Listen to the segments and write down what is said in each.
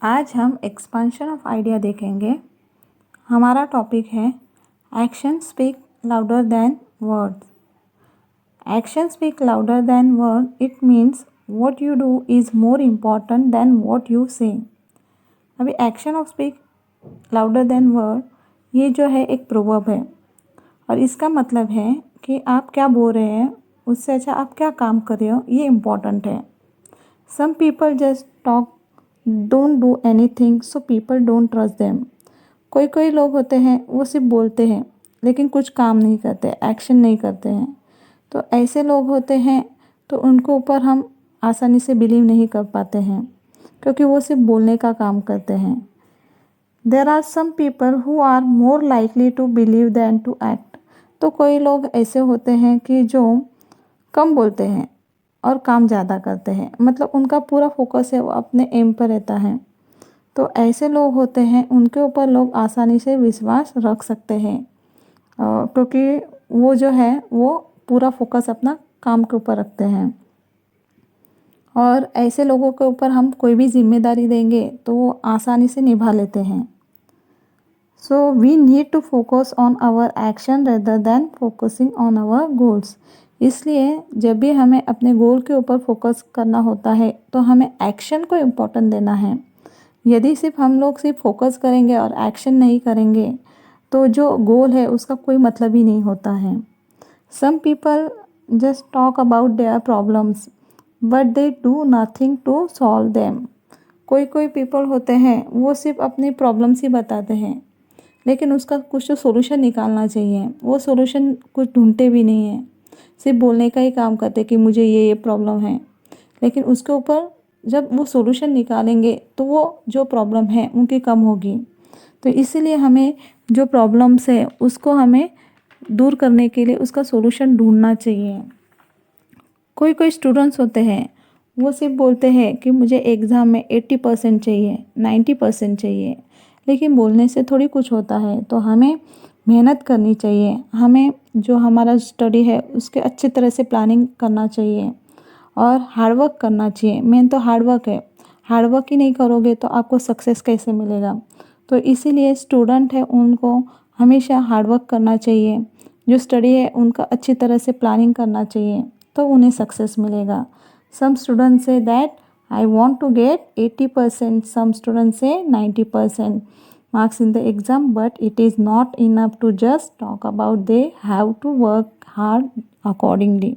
आज हम expansion of idea देखेंगे। हमारा टॉपिक है action speak louder than words. Action speak louder than word, it means what you do is more important than what you से। अभी action of speak louder than word, ये जो है एक proverb है और इसका मतलब है कि आप क्या बोल रहे हैं उससे अच्छा आप क्या काम कर रहे हो, ये इम्पॉर्टेंट है। Some people just talk, don't do anything, so people don't trust them. कोई लोग होते हैं वो सिर्फ बोलते हैं लेकिन कुछ काम नहीं करते, एक्शन नहीं करते हैं। तो ऐसे लोग होते हैं तो उनको ऊपर हम आसानी से बिलीव नहीं कर पाते हैं क्योंकि वो सिर्फ बोलने का काम करते हैं। There are some people who are more likely to believe than to act. तो कोई लोग ऐसे होते हैं कि जो कम बोलते हैं और काम ज़्यादा करते हैं, मतलब उनका पूरा फोकस है वो अपने एम पर रहता है। तो ऐसे लोग होते हैं उनके ऊपर लोग आसानी से विश्वास रख सकते हैं क्योंकि वो जो है वो पूरा फोकस अपना काम के ऊपर रखते हैं। और ऐसे लोगों के ऊपर हम कोई भी जिम्मेदारी देंगे तो वो आसानी से निभा लेते हैं। So we need to focus on our action rather than focusing on our goals. इसलिए जब भी हमें अपने गोल के ऊपर फोकस करना होता है तो हमें एक्शन को इम्पोर्टेंट देना है। यदि सिर्फ हम लोग सिर्फ फोकस करेंगे और एक्शन नहीं करेंगे तो जो गोल है उसका कोई मतलब ही नहीं होता है। Some people just talk about their problems but they do nothing to solve them. कोई पीपल होते हैं वो सिर्फ अपनी प्रॉब्लम्स ही बताते हैं लेकिन उसका कुछ तो सोल्यूशन निकालना चाहिए, वो सोल्यूशन कुछ ढूंढते भी नहीं हैं, सिर्फ बोलने का ही काम करते कि मुझे ये प्रॉब्लम है। लेकिन उसके ऊपर जब वो सोल्यूशन निकालेंगे तो वो जो प्रॉब्लम है उनकी कम होगी। तो इसीलिए हमें जो प्रॉब्लम्स है उसको हमें दूर करने के लिए उसका सोल्यूशन ढूंढना चाहिए। कोई स्टूडेंट्स होते हैं वो सिर्फ बोलते हैं कि मुझे एग्ज़ाम में 80% चाहिए, 90% चाहिए, लेकिन बोलने से थोड़ी कुछ होता है। तो हमें मेहनत करनी चाहिए, हमें जो हमारा स्टडी है उसके अच्छी तरह से प्लानिंग करना चाहिए और हार्डवर्क करना चाहिए। मेन तो हार्डवर्क है, हार्डवर्क ही नहीं करोगे तो आपको सक्सेस कैसे मिलेगा। तो इसीलिए स्टूडेंट है उनको हमेशा हार्डवर्क करना चाहिए, जो स्टडी है उनका अच्छी तरह से प्लानिंग करना चाहिए तो उन्हें सक्सेस मिलेगा। Some student say that I want to get 80%, some student say 90% marks in the exam, but it is not enough to just talk about, they have to work hard accordingly।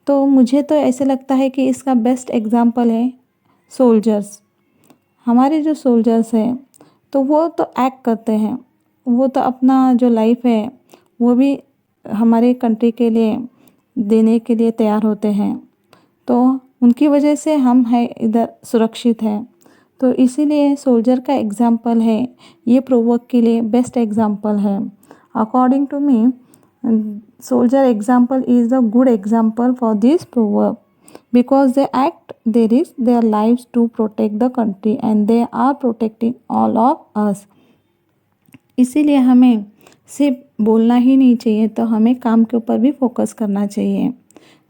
तो मुझे तो ऐसे लगता है कि इसका best example है soldiers. हमारे जो सोल्जर्स हैं तो वो तो एक्ट करते हैं, वो तो अपना जो लाइफ है वो भी हमारे कंट्री के लिए देने के लिए तैयार होते हैं। तो उनकी वजह से हम है इधर सुरक्षित हैं। तो इसीलिए सोल्जर का एग्जाम्पल है, ये प्रोवर्ब के लिए बेस्ट एग्जाम्पल है। According to me soldier example is a good example for this proverb because they act, they risk their lives to protect the country and they are protecting all of us। इसीलिए हमें सिर्फ बोलना ही नहीं चाहिए, तो हमें काम के ऊपर भी फोकस करना चाहिए।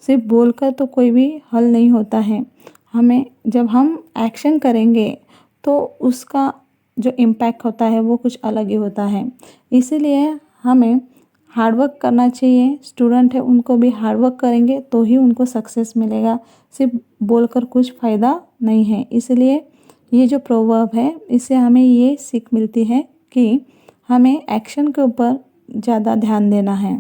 सिर्फ बोलकर तो कोई भी हल नहीं होता है, हमें जब हम एक्शन करेंगे तो उसका जो इम्पैक्ट होता है वो कुछ अलग ही होता है। इसीलिए हमें हार्डवर्क करना चाहिए। स्टूडेंट है उनको भी हार्डवर्क करेंगे तो ही उनको सक्सेस मिलेगा, सिर्फ बोलकर कुछ फ़ायदा नहीं है। इसलिए ये जो प्रोवर्ब है इससे हमें ये सीख मिलती है कि हमें एक्शन के ऊपर ज़्यादा ध्यान देना है।